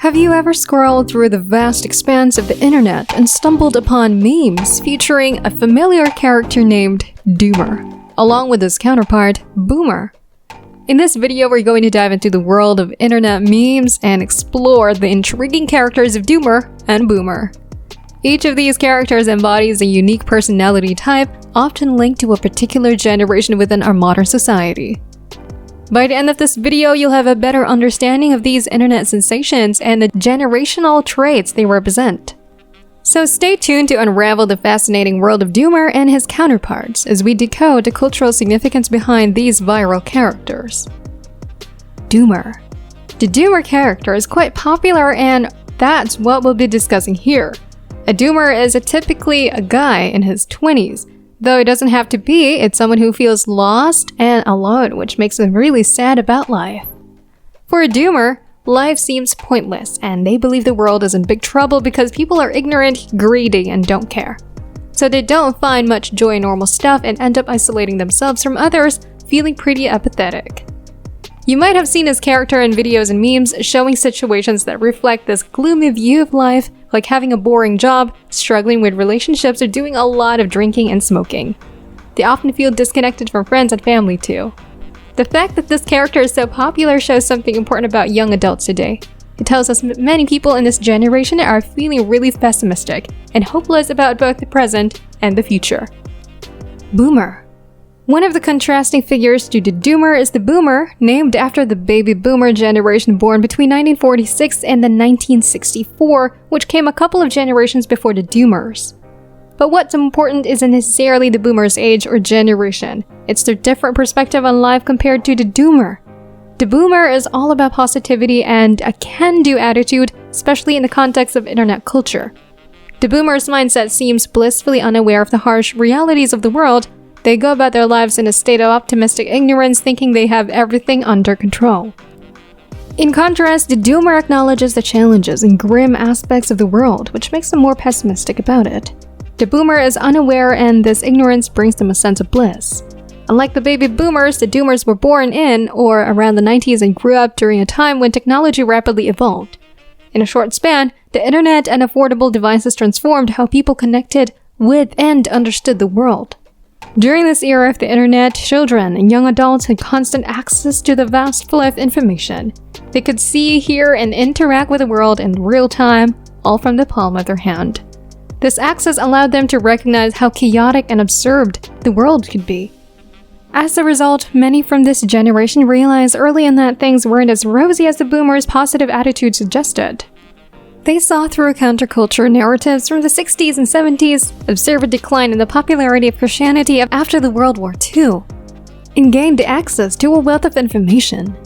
Have you ever scrolled through the vast expanse of the internet and stumbled upon memes featuring a familiar character named Doomer, along with his counterpart, Boomer? In this video, we're going to dive into the world of internet memes and explore the intriguing characters of Doomer and Boomer. Each of these characters embodies a unique personality type, often linked to a particular generation within our modern society. By the end of this video, you'll have a better understanding of these internet sensations and the generational traits they represent. So stay tuned to unravel the fascinating world of Doomer and his counterparts as we decode the cultural significance behind these viral characters. Doomer. The Doomer character is quite popular, and that's what we'll be discussing here. A Doomer is typically a guy in his 20s. Though it doesn't have to be, it's someone who feels lost and alone, which makes them really sad about life. For a Doomer, life seems pointless, and they believe the world is in big trouble because people are ignorant, greedy, and don't care. So they don't find much joy in normal stuff and end up isolating themselves from others, feeling pretty apathetic. You might have seen his character in videos and memes showing situations that reflect this gloomy view of life, like having a boring job, struggling with relationships, or doing a lot of drinking and smoking. They often feel disconnected from friends and family too. The fact that this character is so popular shows something important about young adults today. It tells us many people in this generation are feeling really pessimistic and hopeless about both the present and the future. Boomer. One of the contrasting figures to the Doomer is the Boomer, named after the baby boomer generation born between 1946 and then 1964, which came a couple of generations before the Doomers. But what's important isn't necessarily the Boomer's age or generation, it's their different perspective on life compared to the Doomer. The Boomer is all about positivity and a can-do attitude, especially in the context of internet culture. The Boomer's mindset seems blissfully unaware of the harsh realities of the world. They go about their lives in a state of optimistic ignorance, thinking they have everything under control. In contrast, the Doomer acknowledges the challenges and grim aspects of the world, which makes them more pessimistic about it. The Boomer is unaware, and this ignorance brings them a sense of bliss. Unlike the baby boomers, the Doomers were born in or around the 90s and grew up during a time when technology rapidly evolved. In a short span, the internet and affordable devices transformed how people connected with and understood the world. During this era of the internet, children and young adults had constant access to the vast flow of information. They could see, hear, and interact with the world in real time, all from the palm of their hand. This access allowed them to recognize how chaotic and absurd the world could be. As a result, many from this generation realized early on that things weren't as rosy as the Boomers' positive attitude suggested. They saw through counterculture narratives from the 60s and 70s, observed a decline in the popularity of Christianity after the World War II, and gained access to a wealth of information.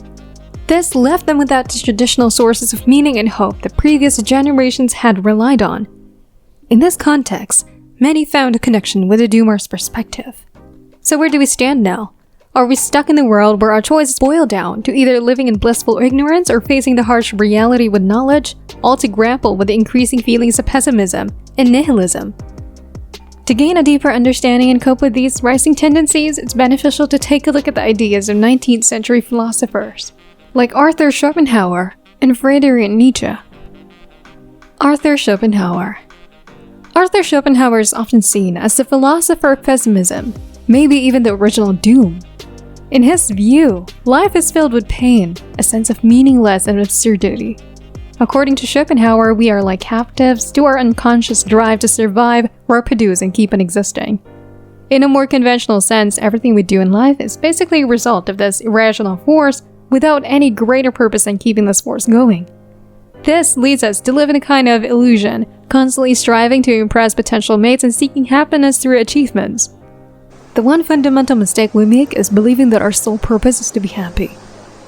This left them without the traditional sources of meaning and hope that previous generations had relied on. In this context, many found a connection with the Doomer's perspective. So where do we stand now? Are we stuck in a world where our choices boil down to either living in blissful ignorance or facing the harsh reality with knowledge, all to grapple with the increasing feelings of pessimism and nihilism? To gain a deeper understanding and cope with these rising tendencies, it's beneficial to take a look at the ideas of 19th century philosophers, like Arthur Schopenhauer and Friedrich Nietzsche. Arthur Schopenhauer. Arthur Schopenhauer is often seen as the philosopher of pessimism, maybe even the original Doom. In his view, life is filled with pain, a sense of meaningless and absurdity. According to Schopenhauer, we are like captives to our unconscious drive to survive, reproduce, and keep on existing. In a more conventional sense, everything we do in life is basically a result of this irrational force without any greater purpose than keeping this force going. This leads us to live in a kind of illusion, constantly striving to impress potential mates and seeking happiness through achievements. The one fundamental mistake we make is believing that our sole purpose is to be happy.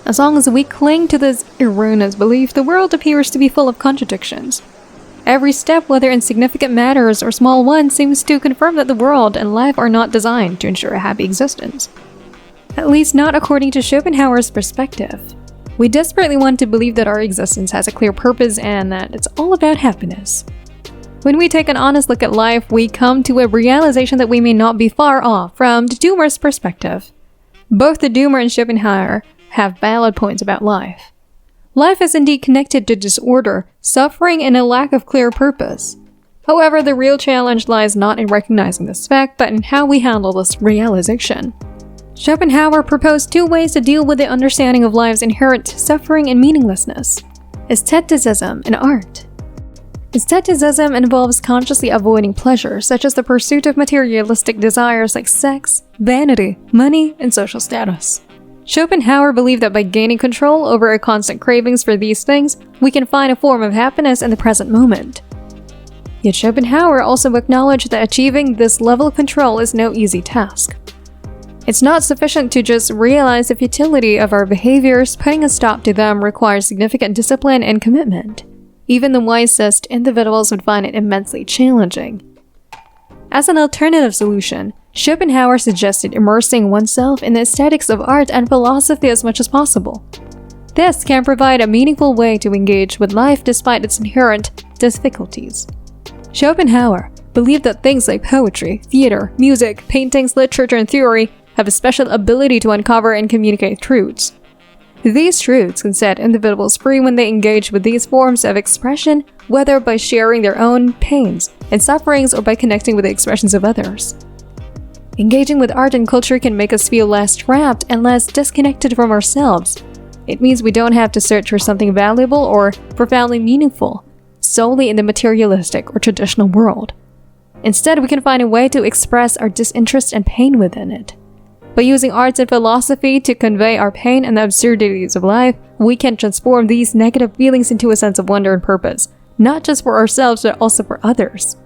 As long as we cling to this erroneous belief, the world appears to be full of contradictions. Every step, whether in significant matters or small ones, seems to confirm that the world and life are not designed to ensure a happy existence. At least not according to Schopenhauer's perspective. We desperately want to believe that our existence has a clear purpose and that it's all about happiness. When we take an honest look at life, we come to a realization that we may not be far off from the Doomer's perspective. Both the Doomer and Schopenhauer have valid points about life. Life is indeed connected to disorder, suffering, and a lack of clear purpose. However, the real challenge lies not in recognizing this fact, but in how we handle this realization. Schopenhauer proposed 2 ways to deal with the understanding of life's inherent suffering and meaninglessness: aestheticism and art. Aestheticism involves consciously avoiding pleasure, such as the pursuit of materialistic desires like sex, vanity, money, and social status. Schopenhauer believed that by gaining control over our constant cravings for these things, we can find a form of happiness in the present moment. Yet Schopenhauer also acknowledged that achieving this level of control is no easy task. It's not sufficient to just realize the futility of our behaviors. Putting a stop to them requires significant discipline and commitment. Even the wisest individuals would find it immensely challenging. As an alternative solution, Schopenhauer suggested immersing oneself in the aesthetics of art and philosophy as much as possible. This can provide a meaningful way to engage with life despite its inherent difficulties. Schopenhauer believed that things like poetry, theater, music, paintings, literature, and theory have a special ability to uncover and communicate truths. These truths can set individuals free when they engage with these forms of expression, whether by sharing their own pains and sufferings or by connecting with the expressions of others. Engaging with art and culture can make us feel less trapped and less disconnected from ourselves. It means we don't have to search for something valuable or profoundly meaningful solely in the materialistic or traditional world. Instead, we can find a way to express our disinterest and pain within it. By using arts and philosophy to convey our pain and the absurdities of life, we can transform these negative feelings into a sense of wonder and purpose, not just for ourselves but also for others.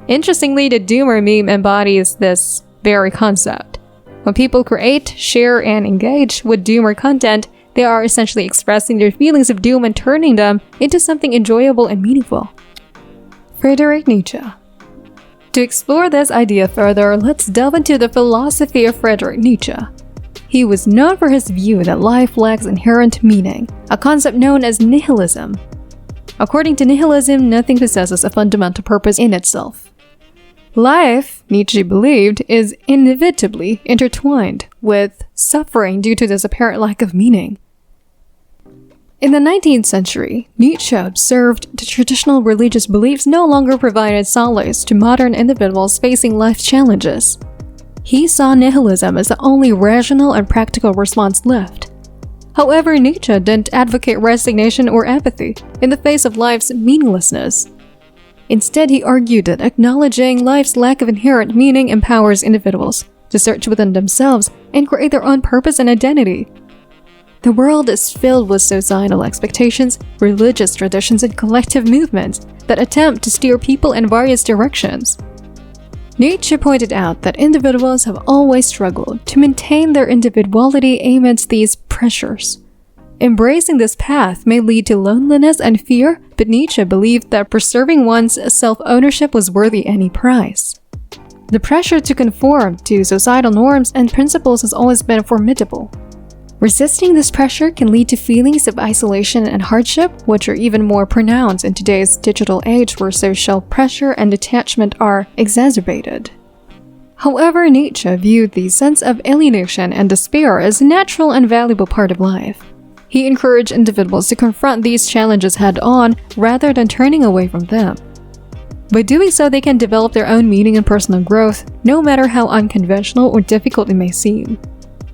Interestingly, the doomer meme embodies this very concept. When people create, share, and engage with doomer content, they are essentially expressing their feelings of doom and turning them into something enjoyable and meaningful. Friedrich Nietzsche. To explore this idea further, let's delve into the philosophy of Friedrich Nietzsche. He was known for his view that life lacks inherent meaning, a concept known as nihilism. According to nihilism, nothing possesses a fundamental purpose in itself. Life, Nietzsche believed, is inevitably intertwined with suffering due to this apparent lack of meaning. In the 19th century, Nietzsche observed that traditional religious beliefs no longer provided solace to modern individuals facing life challenges. He saw nihilism as the only rational and practical response left. However, Nietzsche didn't advocate resignation or apathy in the face of life's meaninglessness. Instead, he argued that acknowledging life's lack of inherent meaning empowers individuals to search within themselves and create their own purpose and identity. The world is filled with societal expectations, religious traditions, and collective movements that attempt to steer people in various directions. Nietzsche pointed out that individuals have always struggled to maintain their individuality amidst these pressures. Embracing this path may lead to loneliness and fear, but Nietzsche believed that preserving one's self-ownership was worth any price. The pressure to conform to societal norms and principles has always been formidable. Resisting this pressure can lead to feelings of isolation and hardship, which are even more pronounced in today's digital age where social pressure and detachment are exacerbated. However, Nietzsche viewed the sense of alienation and despair as a natural and valuable part of life. He encouraged individuals to confront these challenges head-on rather than turning away from them. By doing so, they can develop their own meaning and personal growth, no matter how unconventional or difficult it may seem.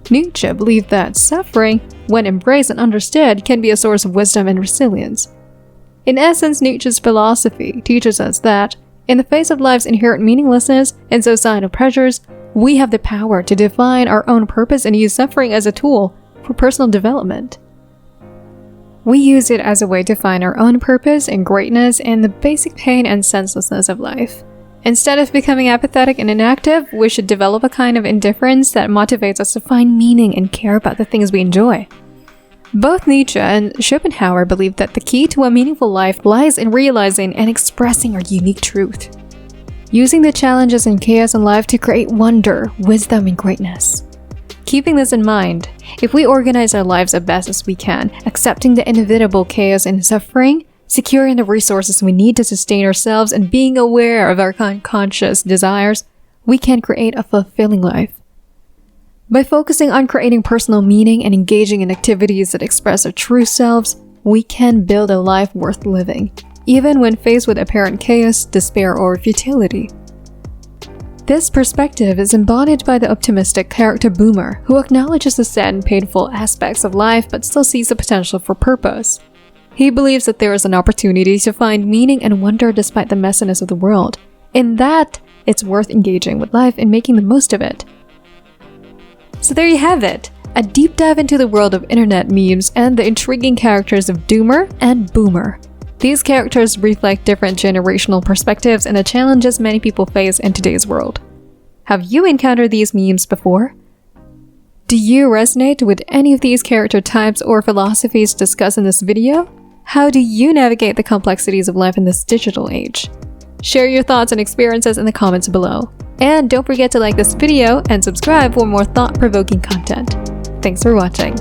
Nietzsche believed that suffering, when embraced and understood, can be a source of wisdom and resilience. In essence, Nietzsche's philosophy teaches us that, in the face of life's inherent meaninglessness and societal pressures, we have the power to define our own purpose and use suffering as a tool for personal development. We use it as a way to find our own purpose and greatness in the basic pain and senselessness of life. Instead of becoming apathetic and inactive, we should develop a kind of indifference that motivates us to find meaning and care about the things we enjoy. Both Nietzsche and Schopenhauer believed that the key to a meaningful life lies in realizing and expressing our unique truth, using the challenges and chaos in life to create wonder, wisdom, and greatness. Keeping this in mind, if we organize our lives as best as we can, accepting the inevitable chaos and suffering, securing the resources we need to sustain ourselves, and being aware of our conscious desires, we can create a fulfilling life. By focusing on creating personal meaning and engaging in activities that express our true selves, we can build a life worth living, even when faced with apparent chaos, despair, or futility. This perspective is embodied by the optimistic character Boomer, who acknowledges the sad and painful aspects of life but still sees the potential for purpose. He believes that there is an opportunity to find meaning and wonder despite the messiness of the world, and that it's worth engaging with life and making the most of it. So there you have it, a deep dive into the world of internet memes and the intriguing characters of Doomer and Boomer. These characters reflect different generational perspectives and the challenges many people face in today's world. Have you encountered these memes before? Do you resonate with any of these character types or philosophies discussed in this video? How do you navigate the complexities of life in this digital age? Share your thoughts and experiences in the comments below. And don't forget to like this video and subscribe for more thought-provoking content. Thanks for watching.